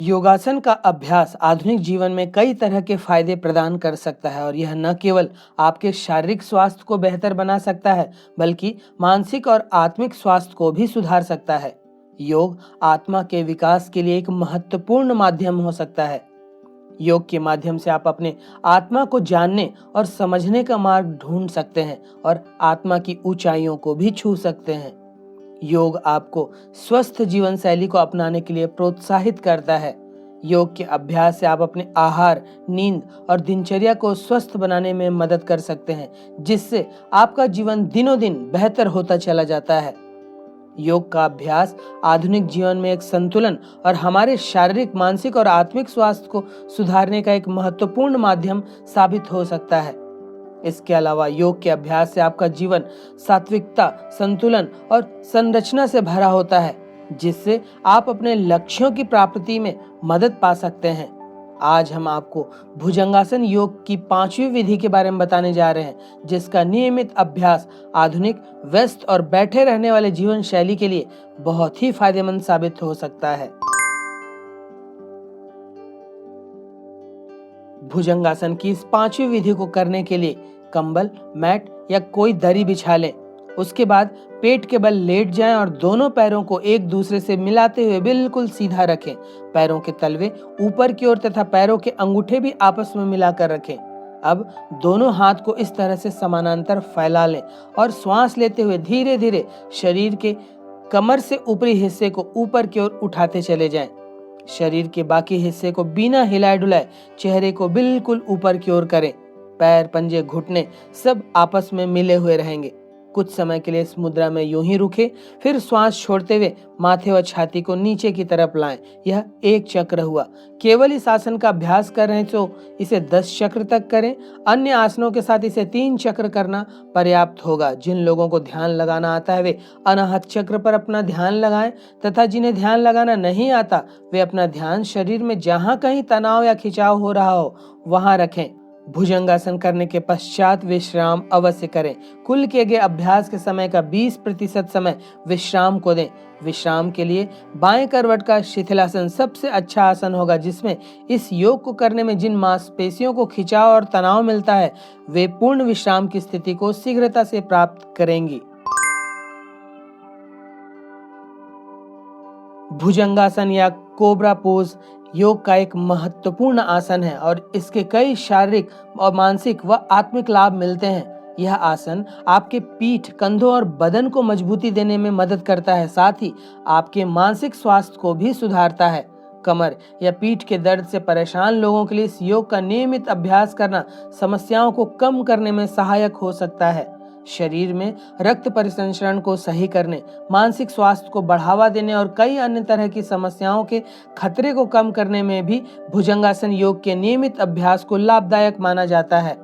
योगासन का अभ्यास आधुनिक जीवन में कई तरह के फायदे प्रदान कर सकता है और यह न केवल आपके शारीरिक स्वास्थ्य को बेहतर बना सकता है बल्कि मानसिक और आत्मिक स्वास्थ्य को भी सुधार सकता है। योग आत्मा के विकास के लिए एक महत्वपूर्ण माध्यम हो सकता है। योग के माध्यम से आप अपने आत्मा को जानने और समझने का मार्ग ढूंढ सकते हैं और आत्मा की ऊंचाइयों को भी छू सकते हैं। योग आपको स्वस्थ जीवन शैली को अपनाने के लिए प्रोत्साहित करता है। योग के अभ्यास से आप अपने आहार, नींद और दिनचर्या को स्वस्थ बनाने में मदद कर सकते हैं, जिससे आपका जीवन दिनों दिन बेहतर होता चला जाता है। योग का अभ्यास आधुनिक जीवन में एक संतुलन और हमारे शारीरिक, मानसिक और आत्मिक स्वास्थ्य को सुधारने का एक महत्वपूर्ण माध्यम साबित हो सकता है। इसके अलावा योग के अभ्यास से आपका जीवन सात्विकता, संतुलन और संरचना से भरा होता है, जिससे आप अपने लक्ष्यों की प्राप्ति में मदद पा सकते हैं। आज हम आपको भुजंगासन योग की 5वीं विधि के बारे में बताने जा रहे हैं, जिसका नियमित अभ्यास आधुनिक, व्यस्त और बैठे रहने वाले जीवन शैली के लिए बहुत ही फायदेमंद साबित हो सकता है। भुजंगासन की इस 5वीं विधि को करने के लिए कंबल, मैट या कोई दरी बिछा लें। उसके बाद पेट के बल लेट जाएं और दोनों पैरों को एक दूसरे से मिलाते हुए बिल्कुल सीधा रखें। पैरों के तलवे ऊपर की ओर तथा पैरों के अंगूठे भी आपस में मिलाकर रखें। अब दोनों हाथ को इस तरह से समानांतर फैला लें और श्वास लेते हुए धीरे धीरे शरीर के कमर से ऊपरी हिस्से को ऊपर की ओर उठाते चले जाएं। शरीर के बाकी हिस्से को बिना हिलाए डुलाए चेहरे को बिल्कुल ऊपर की ओर करें। पैर, पंजे, घुटने सब आपस में मिले हुए रहेंगे। कुछ समय के लिए इस मुद्रा में यूं ही रुके, फिर श्वास छोड़ते हुए माथे व छाती को नीचे की तरफ लाएं। यह एक चक्र हुआ। केवल इस आसन का अभ्यास कर रहे हैं तो इसे 10 चक्र तक करें। अन्य आसनों के साथ इसे 3 चक्र करना पर्याप्त होगा। जिन लोगों को ध्यान लगाना आता है वे अनाहत चक्र पर अपना ध्यान लगाएं तथा जिन्हें ध्यान लगाना नहीं आता वे अपना ध्यान शरीर में जहां कहीं तनाव या खिंचाव हो रहा हो वहां रखें। भुजंगासन करने के पश्चात विश्राम अवश्य करें। कुल किए गए अभ्यास के समय का 20% समय विश्राम को दें। विश्राम के लिए बाएं करवट का शिथिलासन सबसे अच्छा आसन होगा, जिसमें इस योग को करने में जिन मांसपेशियों को खिंचाव और तनाव मिलता है वे पूर्ण विश्राम की स्थिति को शीघ्रता से प्राप्त करेंगी। भुजंगासन या कोबरा पोज योग का एक महत्वपूर्ण आसन है और इसके कई शारीरिक और मानसिक व आत्मिक लाभ मिलते हैं। यह आसन आपके पीठ, कंधों और बदन को मजबूती देने में मदद करता है, साथ ही आपके मानसिक स्वास्थ्य को भी सुधारता है। कमर या पीठ के दर्द से परेशान लोगों के लिए इस योग का नियमित अभ्यास करना समस्याओं को कम करने में सहायक हो सकता है। शरीर में रक्त परिसंचरण को सही करने, मानसिक स्वास्थ्य को बढ़ावा देने और कई अन्य तरह की समस्याओं के खतरे को कम करने में भी भुजंगासन योग के नियमित अभ्यास को लाभदायक माना जाता है।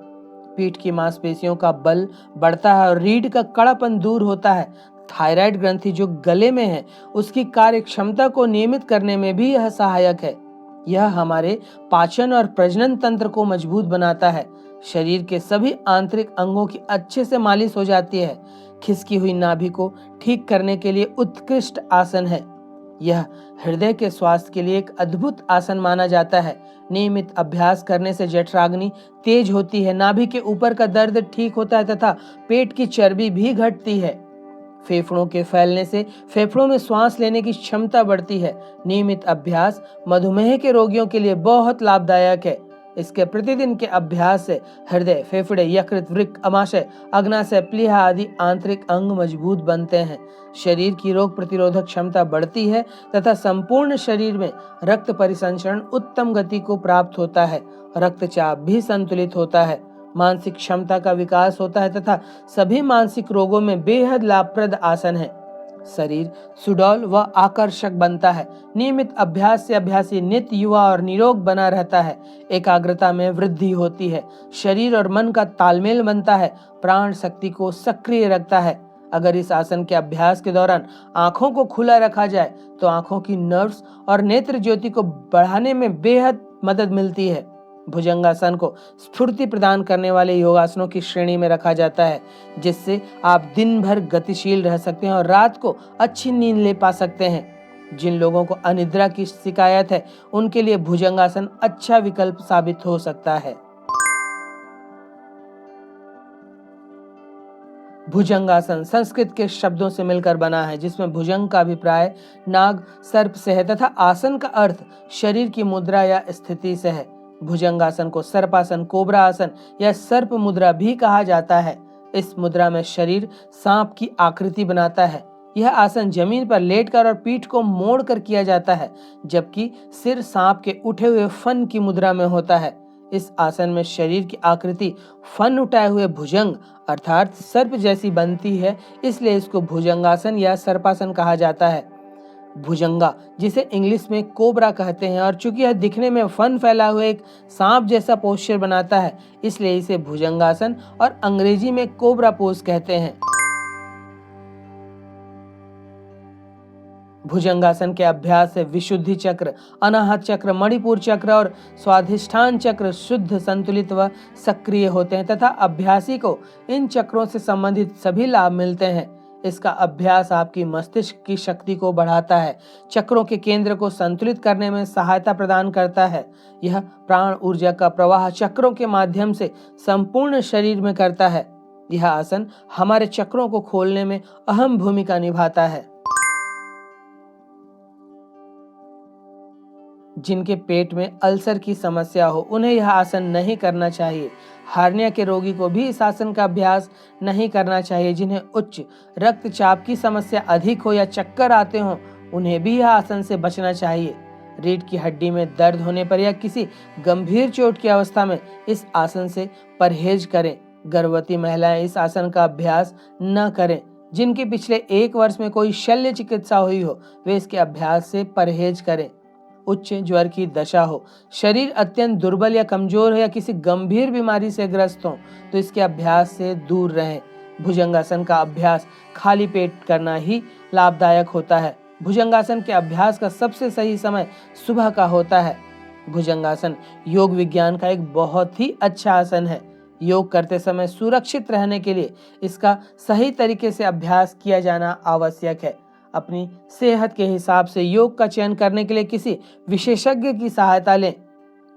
पीठ की मांसपेशियों का बल बढ़ता है और रीढ़ का कड़ापन दूर होता है। थायराइड ग्रंथि जो गले में है उसकी कार्य क्षमता को नियमित करने में भी यह सहायक है। यह हमारे पाचन और प्रजनन तंत्र को मजबूत बनाता है। शरीर के सभी आंतरिक अंगों की अच्छे से मालिश हो जाती है। खिसकी हुई नाभि को ठीक करने के लिए उत्कृष्ट आसन है। यह हृदय के स्वास्थ्य के लिए एक अद्भुत आसन माना जाता है। नियमित अभ्यास करने से जठराग्नि तेज होती है, नाभि के ऊपर का दर्द ठीक होता है तथा पेट की चर्बी भी घटती है। फेफड़ों के फैलने से फेफड़ों में श्वास लेने की क्षमता बढ़ती है। नियमित अभ्यास मधुमेह के रोगियों के लिए बहुत लाभदायक है। इसके प्रतिदिन के अभ्यास से हृदय, फेफड़े, यकृत, वृक्क, अमाशय, अग्नाशय, प्लीहा आदि आंतरिक अंग मजबूत बनते हैं। शरीर की रोग प्रतिरोधक क्षमता बढ़ती है तथा संपूर्ण शरीर में रक्त परिसंचरण उत्तम गति को प्राप्त होता है। रक्तचाप भी संतुलित होता है। मानसिक क्षमता का विकास होता है तथा सभी मानसिक रोगों में बेहद लाभप्रद आसन है। शरीर सुडौल व आकर्षक बनता है। नियमित अभ्यास से अभ्यासी नित्य युवा और निरोग बना रहता है। एकाग्रता में वृद्धि होती है। शरीर और मन का तालमेल बनता है। प्राण शक्ति को सक्रिय रखता है। अगर इस आसन के अभ्यास के दौरान आंखों को खुला रखा जाए तो आंखों की नर्व्स और नेत्र ज्योति को बढ़ाने में बेहद मदद मिलती है। भुजंगासन को स्फूर्ति प्रदान करने वाले योगासनों की श्रेणी में रखा जाता है, जिससे आप दिन भर गतिशील रह सकते हैं और रात को अच्छी नींद ले पा सकते हैं। जिन लोगों को अनिद्रा की शिकायत है उनके लिए भुजंगासन अच्छा विकल्प साबित हो सकता है। भुजंगासन संस्कृत के शब्दों से मिलकर बना है, जिसमें भुजंग का अभिप्राय नाग सर्प से है तथा आसन का अर्थ शरीर की मुद्रा या स्थिति से है। भुजंगासन को सर्पासन, कोबरा आसन या सर्प मुद्रा भी कहा जाता है। इस मुद्रा में शरीर सांप की आकृति बनाता है। यह आसन जमीन पर लेटकर और पीठ को मोड़कर किया जाता है, जबकि सिर सांप के उठे हुए फन की मुद्रा में होता है। इस आसन में शरीर की आकृति फन उठाए हुए भुजंग अर्थात सर्प जैसी बनती है, इसलिए इसको भुजंगासन या सर्पासन कहा जाता है। भुजंगा, जिसे इंग्लिश में कोबरा कहते हैं, और चूंकि यह दिखने में फन फैला हुआ एक सांप जैसा पोस्चर बनाता है, इसलिए इसे भुजंगासन और अंग्रेजी में कोबरा पोज कहते हैं। भुजंगासन के अभ्यास से विशुद्धि चक्र, अनाहत चक्र, मणिपुर चक्र और स्वाधिष्ठान चक्र शुद्ध, संतुलित व सक्रिय होते हैं तथा अभ्यासी को इन चक्रों से संबंधित सभी लाभ मिलते हैं। इसका अभ्यास आपकी मस्तिष्क की शक्ति को बढ़ाता है, चक्रों के केंद्र को संतुलित करने में सहायता प्रदान करता है। यह प्राण ऊर्जा का प्रवाह चक्रों के माध्यम से संपूर्ण शरीर में करता है। यह आसन हमारे चक्रों को खोलने में अहम भूमिका निभाता है। जिनके पेट में अल्सर की समस्या हो उन्हें यह आसन नहीं करना चाहिए। हार्निया के रोगी को भी इस आसन का अभ्यास नहीं करना चाहिए। जिन्हें उच्च रक्तचाप की समस्या अधिक हो या चक्कर आते हो उन्हें भी यह आसन से बचना चाहिए। रीढ़ की हड्डी में दर्द होने पर या किसी गंभीर चोट की अवस्था में इस आसन से परहेज करें। गर्भवती महिलाएं इस आसन का अभ्यास न करें। जिनके पिछले 1 वर्ष में कोई शल्य चिकित्सा हुई हो वे इसके अभ्यास से परहेज करें। उच्च ज्वर की दशा हो, शरीर अत्यंत दुर्बल या कमजोर हो या किसी गंभीर बीमारी से ग्रस्त हो तो इसके अभ्यास से दूर रहें। भुजंगासन का अभ्यास खाली पेट करना ही लाभदायक होता है। भुजंगासन के अभ्यास का सबसे सही समय सुबह का होता है। भुजंगासन योग विज्ञान का एक बहुत ही अच्छा आसन है। योग करते समय सुरक्षित रहने के लिए इसका सही तरीके से अभ्यास किया जाना आवश्यक है। अपनी सेहत के हिसाब से योग का चयन करने के लिए किसी विशेषज्ञ की सहायता लें।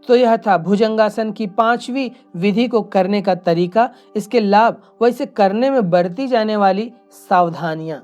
तो यह था भुजंगासन की 5वीं विधि को करने का तरीका, इसके लाभ व इसे करने में बरती जाने वाली सावधानियां।